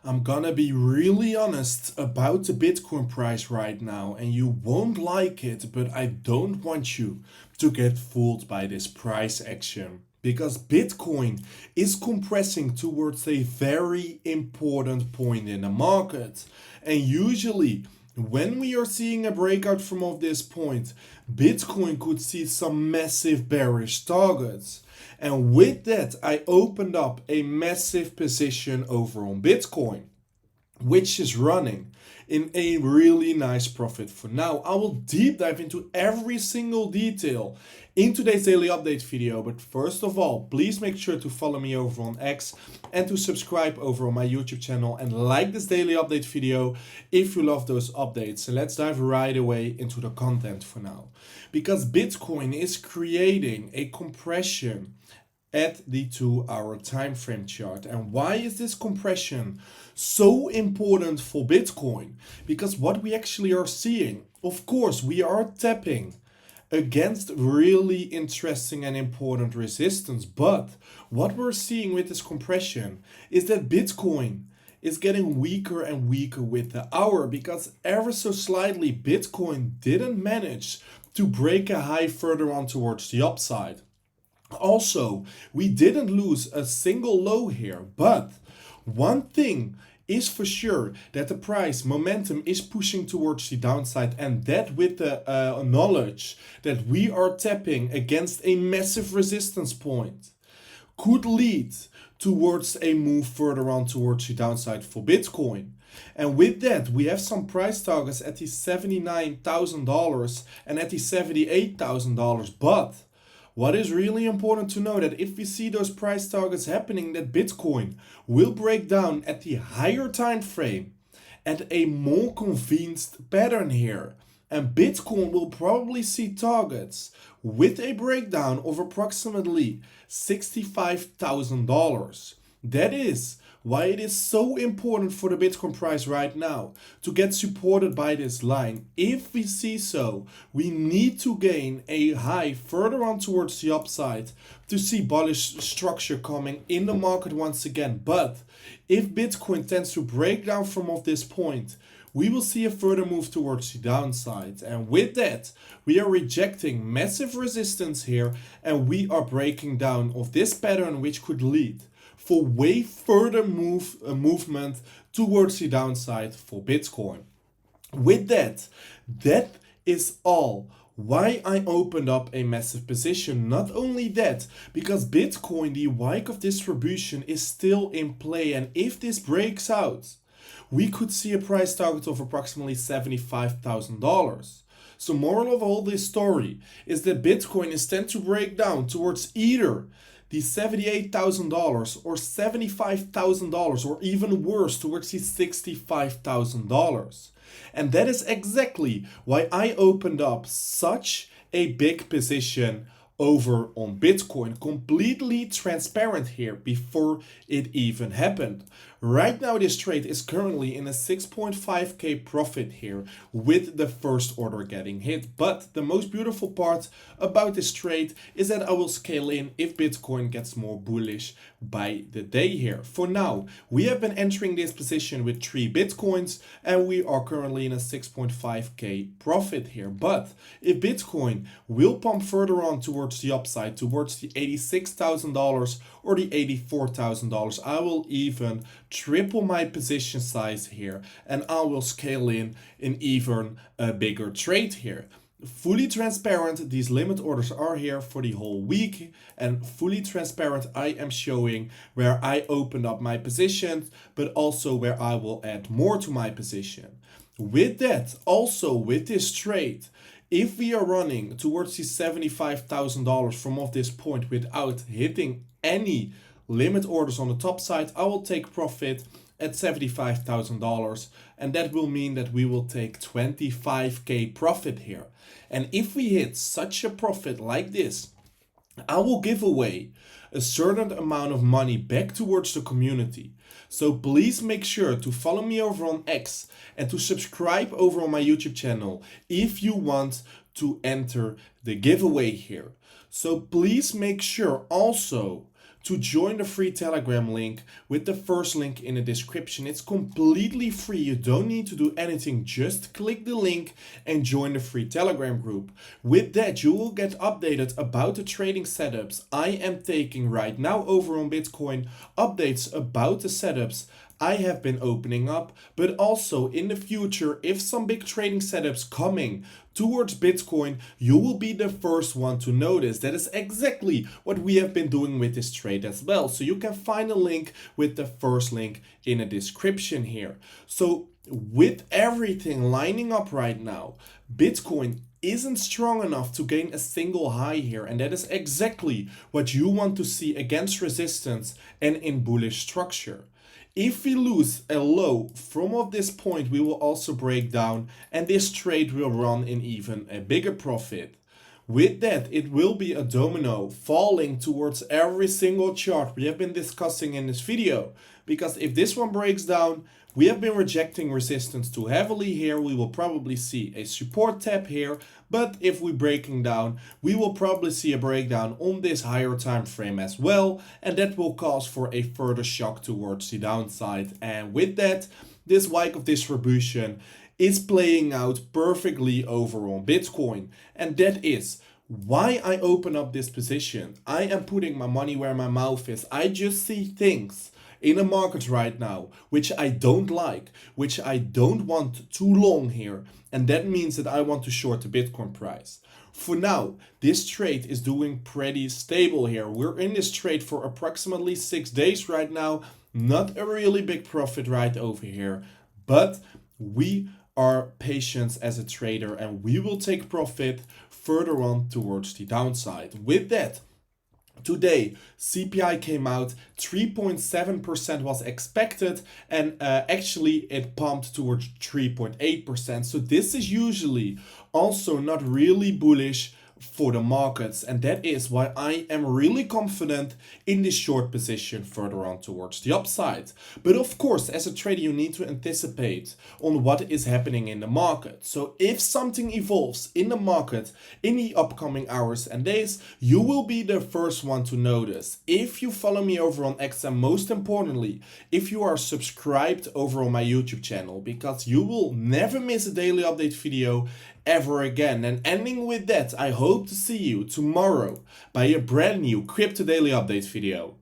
I'm gonna be really honest about the Bitcoin price right now, and you won't like it, but I don't want you to get fooled by this price action. Because Bitcoin is compressing towards a very important point in the market. And usually, when we are seeing a breakout from of this point, Bitcoin could see some massive bearish targets. And with that, I opened up a massive position over on Bitcoin, which is running in a really nice profit for now. I will deep dive into every single detail in today's daily update video. But first of all, please make sure to follow me over on X and to subscribe over on my YouTube channel and like this daily update video if you love those updates. So let's dive right away into the content for now. Because Bitcoin is creating a compression at the 2-hour time frame chart. And why is this compression so important for Bitcoin? Because what we actually are seeing, of course, we are tapping against really interesting and important resistance. But what we're seeing with this compression is that Bitcoin is getting weaker and weaker with the hour, because ever so slightly Bitcoin didn't manage to break a high further on towards the upside. Also, we didn't lose a single low here, but one thing is for sure, that the price momentum is pushing towards the downside, and that with the knowledge that we are tapping against a massive resistance point could lead towards a move further on towards the downside for Bitcoin. And with that, we have some price targets at the $79,000 and at the $78,000, but what is really important to know, that if we see those price targets happening, that Bitcoin will break down at the higher time frame at a more convinced pattern here. And Bitcoin will probably see targets with a breakdown of approximately $65,000. That is why it is so important for the Bitcoin price right now to get supported by this line. If we see so, we need to gain a high further on towards the upside to see bullish structure coming in the market once again. But if Bitcoin tends to break down from off this point, we will see a further move towards the downside. And with that, we are rejecting massive resistance here, and we are breaking down of this pattern, which could lead for way further movement towards the downside for Bitcoin. With that is all why I opened up a massive position. Not only that, because Bitcoin, the Wyckoff distribution is still in play, and if this breaks out, we could see a price target of approximately $75,000. So moral of all this story is that Bitcoin is tend to break down towards either the $78,000 or $75,000, or even worse, towards the $65,000. And that is exactly why I opened up such a big position over on Bitcoin, completely transparent here before it even happened. Right now this trade is currently in a 6.5k profit here, with the first order getting hit. But the most beautiful part about this trade is that I will scale in if Bitcoin gets more bullish by the day here. For now, we have been entering this position with 3 Bitcoins, and we are currently in a 6.5k profit here. But if Bitcoin will pump further on towards the upside, towards the $86,000 or the $84,000, I will even triple my position size here, and I will scale in even a bigger trade here. Fully transparent, these limit orders are here for the whole week, and fully transparent, I am showing where I opened up my positions, but also where I will add more to my position. With that, also with this trade, if we are running towards the $75,000 from off this point without hitting any limit orders on the top side, I will take profit at $75,000, and that will mean that we will take 25k profit here. And if we hit such a profit like this, I will give away a certain amount of money back towards the community. So please make sure to follow me over on X and to subscribe over on my YouTube channel if you want to enter the giveaway here. So please make sure also to join the free Telegram link with the first link in the description. It's completely free. You don't need to do anything. Just click the link and join the free Telegram group. With that, you will get updated about the trading setups I am taking right now over on Bitcoin, updates about the setups I have been opening up, but also in the future, if some big trading setups coming towards Bitcoin, you will be the first one to notice. That is exactly what we have been doing with this trade as well. So you can find a link with the first link in the description here. So with everything lining up right now, Bitcoin isn't strong enough to gain a single high here, and that is exactly what you want to see against resistance and in bullish structure. If we lose a low from this point, we will also break down and this trade will run in even a bigger profit. With that, it will be a domino falling towards every single chart we have been discussing in this video. Because if this one breaks down, we have been rejecting resistance too heavily here. We will probably see a support tap here. But if we're breaking down, we will probably see a breakdown on this higher time frame as well. And that will cause for a further shock towards the downside. And with that, this Wyckoff distribution is playing out perfectly over on Bitcoin. And that is why I open up this position. I am putting my money where my mouth is. I just see things in the market right now which I don't like, which I don't want too long here. And that means that I want to short the Bitcoin price. For now, this trade is doing pretty stable here. We're in this trade for approximately 6 days right now. Not a really big profit right over here, but we are patient as a trader and we will take profit further on towards the downside. With that, today, CPI came out, 3.7% was expected, and actually it pumped towards 3.8%. So this is usually also not really bullish for the markets, and that is why I am really confident in this short position further on towards the upside. But of course, as a trader, you need to anticipate on what is happening in the market. So if something evolves in the market in the upcoming hours and days, you will be the first one to notice. If you follow me over on X, and most importantly, if you are subscribed over on my YouTube channel, because you will never miss a daily update video ever again. And ending with that, I hope to see you tomorrow by a brand new Crypto Daily Update video.